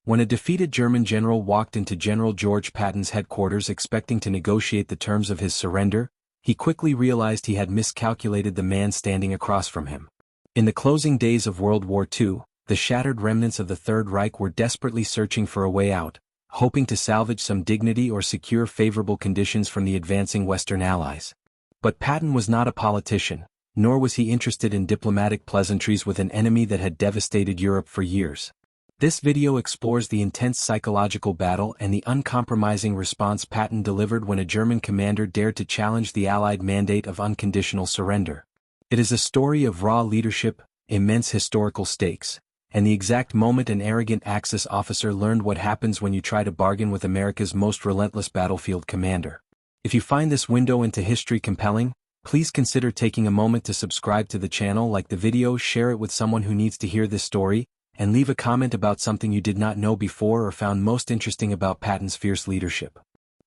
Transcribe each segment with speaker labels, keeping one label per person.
Speaker 1: When a defeated German general walked into General George Patton's headquarters expecting to negotiate the terms of his surrender, he quickly realized he had miscalculated the man standing across from him. In the closing days of World War II, the shattered remnants of the Third Reich were desperately searching for a way out, hoping to salvage some dignity or secure favorable conditions from the advancing Western Allies. But Patton was not a politician, nor was he interested in diplomatic pleasantries with an enemy that had devastated Europe for years. This video explores the intense psychological battle and the uncompromising response Patton delivered when a German commander dared to challenge the Allied mandate of unconditional surrender. It is a story of raw leadership, immense historical stakes, and the exact moment an arrogant Axis officer learned what happens when you try to bargain with America's most relentless battlefield commander. If you find this window into history compelling, please consider taking a moment to subscribe to the channel, like the video, share it with someone who needs to hear this story, and leave a comment about something you did not know before or found most interesting about Patton's fierce leadership.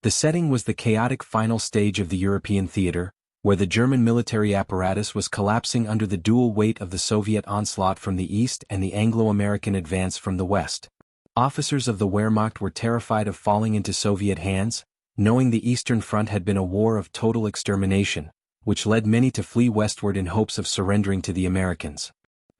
Speaker 1: The setting was the chaotic final stage of the European theater, where the German military apparatus was collapsing under the dual weight of the Soviet onslaught from the east and the Anglo-American advance from the west. Officers of the Wehrmacht were terrified of falling into Soviet hands, knowing the Eastern Front had been a war of total extermination, which led many to flee westward in hopes of surrendering to the Americans.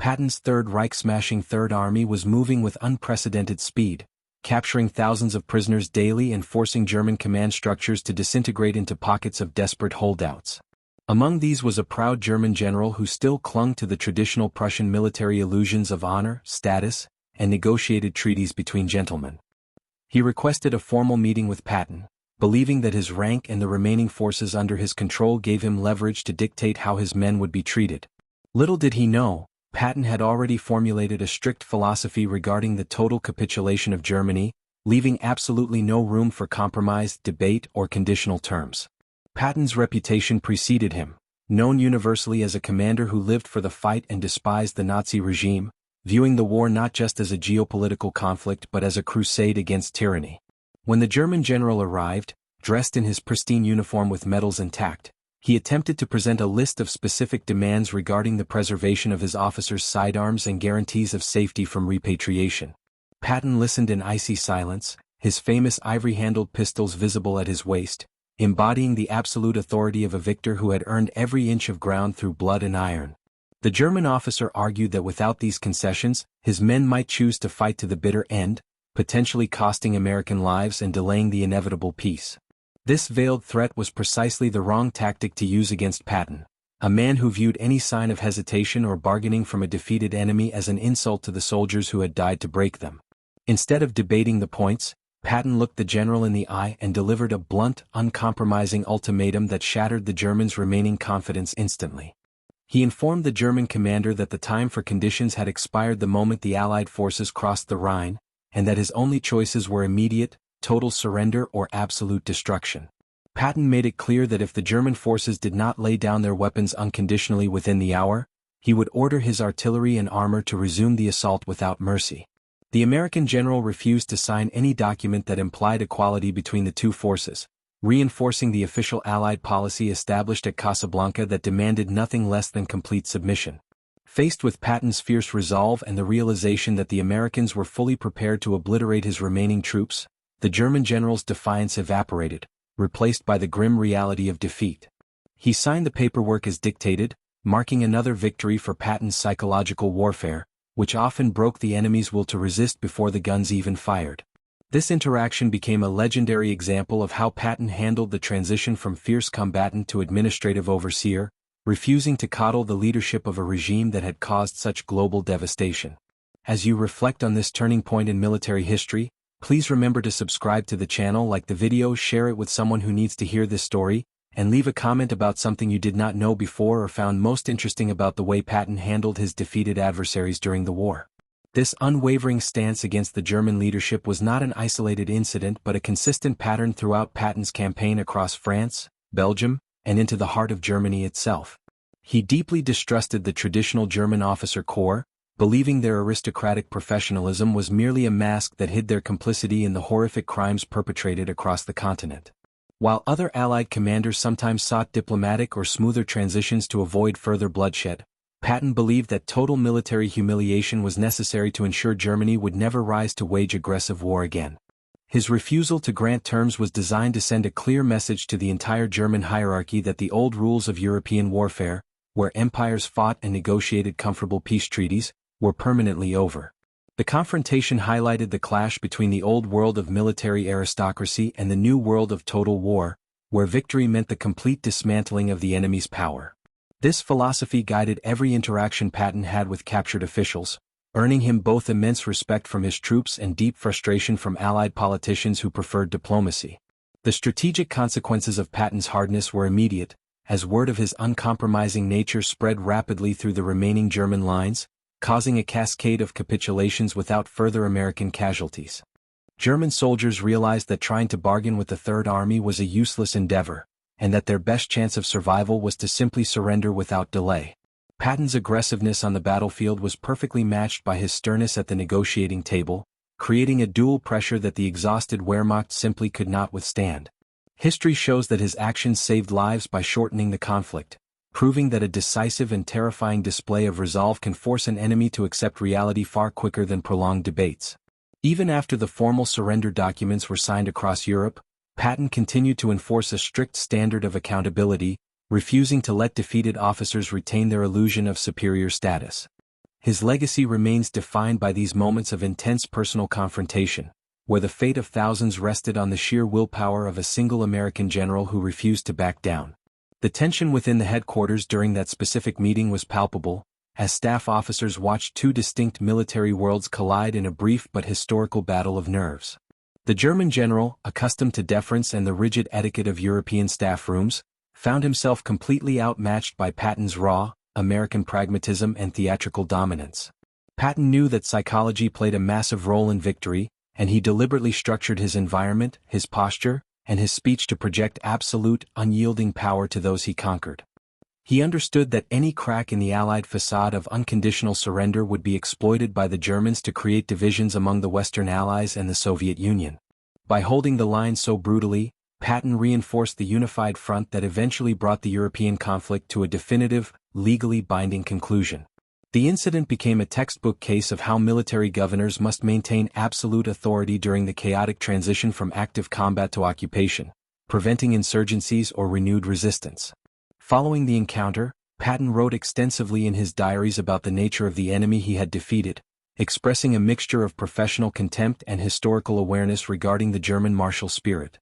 Speaker 1: Patton's Third Reich smashing Third Army was moving with unprecedented speed, capturing thousands of prisoners daily and forcing German command structures to disintegrate into pockets of desperate holdouts. Among these was a proud German general who still clung to the traditional Prussian military illusions of honor, status, and negotiated treaties between gentlemen. He requested a formal meeting with Patton, believing that his rank and the remaining forces under his control gave him leverage to dictate how his men would be treated. Little did he know, Patton had already formulated a strict philosophy regarding the total capitulation of Germany, leaving absolutely no room for compromise, debate, or conditional terms. Patton's reputation preceded him, known universally as a commander who lived for the fight and despised the Nazi regime, viewing the war not just as a geopolitical conflict but as a crusade against tyranny. When the German general arrived, dressed in his pristine uniform with medals intact, he attempted to present a list of specific demands regarding the preservation of his officers' sidearms and guarantees of safety from repatriation. Patton listened in icy silence, his famous ivory-handled pistols visible at his waist, embodying the absolute authority of a victor who had earned every inch of ground through blood and iron. The German officer argued that without these concessions, his men might choose to fight to the bitter end, potentially costing American lives and delaying the inevitable peace. This veiled threat was precisely the wrong tactic to use against Patton, a man who viewed any sign of hesitation or bargaining from a defeated enemy as an insult to the soldiers who had died to break them. Instead of debating the points, Patton looked the general in the eye and delivered a blunt, uncompromising ultimatum that shattered the Germans' remaining confidence instantly. He informed the German commander that the time for conditions had expired the moment the Allied forces crossed the Rhine, and that his only choices were immediate, total surrender or absolute destruction. Patton made it clear that if the German forces did not lay down their weapons unconditionally within the hour, he would order his artillery and armor to resume the assault without mercy. The American general refused to sign any document that implied equality between the two forces, reinforcing the official Allied policy established at Casablanca that demanded nothing less than complete submission. Faced with Patton's fierce resolve and the realization that the Americans were fully prepared to obliterate his remaining troops, the German general's defiance evaporated, replaced by the grim reality of defeat. He signed the paperwork as dictated, marking another victory for Patton's psychological warfare, which often broke the enemy's will to resist before the guns even fired. This interaction became a legendary example of how Patton handled the transition from fierce combatant to administrative overseer, refusing to coddle the leadership of a regime that had caused such global devastation. As you reflect on this turning point in military history, please remember to subscribe to the channel, like the video, share it with someone who needs to hear this story, and leave a comment about something you did not know before or found most interesting about the way Patton handled his defeated adversaries during the war. This unwavering stance against the German leadership was not an isolated incident but a consistent pattern throughout Patton's campaign across France, Belgium, and into the heart of Germany itself. He deeply distrusted the traditional German officer corps, believing their aristocratic professionalism was merely a mask that hid their complicity in the horrific crimes perpetrated across the continent. While other Allied commanders sometimes sought diplomatic or smoother transitions to avoid further bloodshed, Patton believed that total military humiliation was necessary to ensure Germany would never rise to wage aggressive war again. His refusal to grant terms was designed to send a clear message to the entire German hierarchy that the old rules of European warfare, where empires fought and negotiated comfortable peace treaties, were permanently over. The confrontation highlighted the clash between the old world of military aristocracy and the new world of total war, where victory meant the complete dismantling of the enemy's power. This philosophy guided every interaction Patton had with captured officials, earning him both immense respect from his troops and deep frustration from Allied politicians who preferred diplomacy. The strategic consequences of Patton's hardness were immediate, as word of his uncompromising nature spread rapidly through the remaining German lines, causing a cascade of capitulations without further American casualties. German soldiers realized that trying to bargain with the Third Army was a useless endeavor, and that their best chance of survival was to simply surrender without delay. Patton's aggressiveness on the battlefield was perfectly matched by his sternness at the negotiating table, creating a dual pressure that the exhausted Wehrmacht simply could not withstand. History shows that his actions saved lives by shortening the conflict, proving that a decisive and terrifying display of resolve can force an enemy to accept reality far quicker than prolonged debates. Even after the formal surrender documents were signed across Europe, Patton continued to enforce a strict standard of accountability, refusing to let defeated officers retain their illusion of superior status. His legacy remains defined by these moments of intense personal confrontation, where the fate of thousands rested on the sheer willpower of a single American general who refused to back down. The tension within the headquarters during that specific meeting was palpable, as staff officers watched two distinct military worlds collide in a brief but historical battle of nerves. The German general, accustomed to deference and the rigid etiquette of European staff rooms, found himself completely outmatched by Patton's raw, American pragmatism and theatrical dominance. Patton knew that psychology played a massive role in victory, and he deliberately structured his environment, his posture, and his speech to project absolute, unyielding power to those he conquered. He understood that any crack in the Allied facade of unconditional surrender would be exploited by the Germans to create divisions among the Western Allies and the Soviet Union. By holding the line so brutally, Patton reinforced the unified front that eventually brought the European conflict to a definitive, legally binding conclusion. The incident became a textbook case of how military governors must maintain absolute authority during the chaotic transition from active combat to occupation, preventing insurgencies or renewed resistance. Following the encounter, Patton wrote extensively in his diaries about the nature of the enemy he had defeated, expressing a mixture of professional contempt and historical awareness regarding the German martial spirit.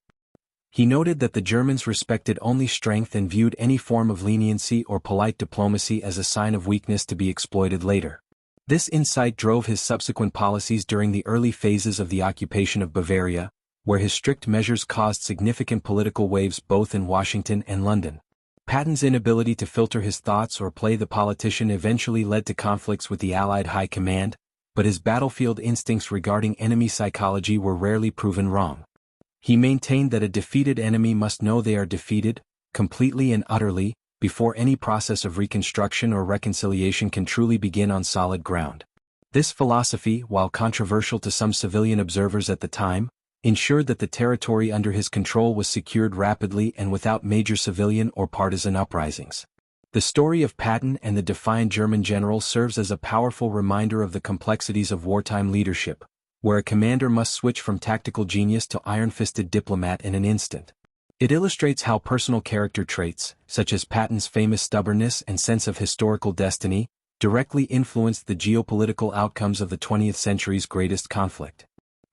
Speaker 1: He noted that the Germans respected only strength and viewed any form of leniency or polite diplomacy as a sign of weakness to be exploited later. This insight drove his subsequent policies during the early phases of the occupation of Bavaria, where his strict measures caused significant political waves both in Washington and London. Patton's inability to filter his thoughts or play the politician eventually led to conflicts with the Allied High Command, but his battlefield instincts regarding enemy psychology were rarely proven wrong. He maintained that a defeated enemy must know they are defeated, completely and utterly, before any process of reconstruction or reconciliation can truly begin on solid ground. This philosophy, while controversial to some civilian observers at the time, ensured that the territory under his control was secured rapidly and without major civilian or partisan uprisings. The story of Patton and the defiant German general serves as a powerful reminder of the complexities of wartime leadership, where a commander must switch from tactical genius to iron-fisted diplomat in an instant. It illustrates how personal character traits, such as Patton's famous stubbornness and sense of historical destiny, directly influenced the geopolitical outcomes of the 20th century's greatest conflict.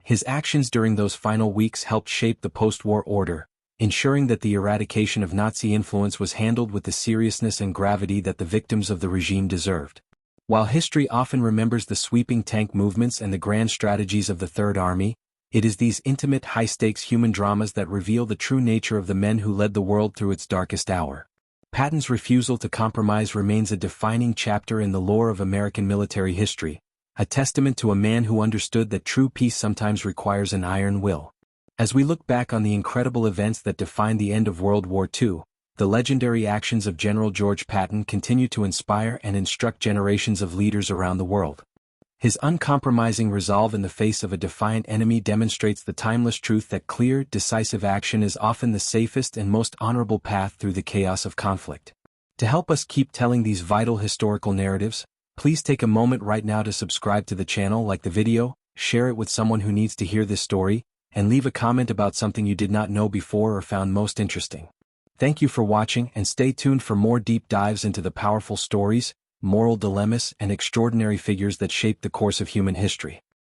Speaker 1: His actions during those final weeks helped shape the post-war order, ensuring that the eradication of Nazi influence was handled with the seriousness and gravity that the victims of the regime deserved. While history often remembers the sweeping tank movements and the grand strategies of the Third Army, it is these intimate high-stakes human dramas that reveal the true nature of the men who led the world through its darkest hour. Patton's refusal to compromise remains a defining chapter in the lore of American military history, a testament to a man who understood that true peace sometimes requires an iron will. As we look back on the incredible events that defined the end of World War II, the legendary actions of General George Patton continue to inspire and instruct generations of leaders around the world. His uncompromising resolve in the face of a defiant enemy demonstrates the timeless truth that clear, decisive action is often the safest and most honorable path through the chaos of conflict. To help us keep telling these vital historical narratives, please take a moment right now to subscribe to the channel, like the video, share it with someone who needs to hear this story, and leave a comment about something you did not know before or found most interesting. Thank you for watching, and stay tuned for more deep dives into the powerful stories, moral dilemmas, and extraordinary figures that shaped the course of human history.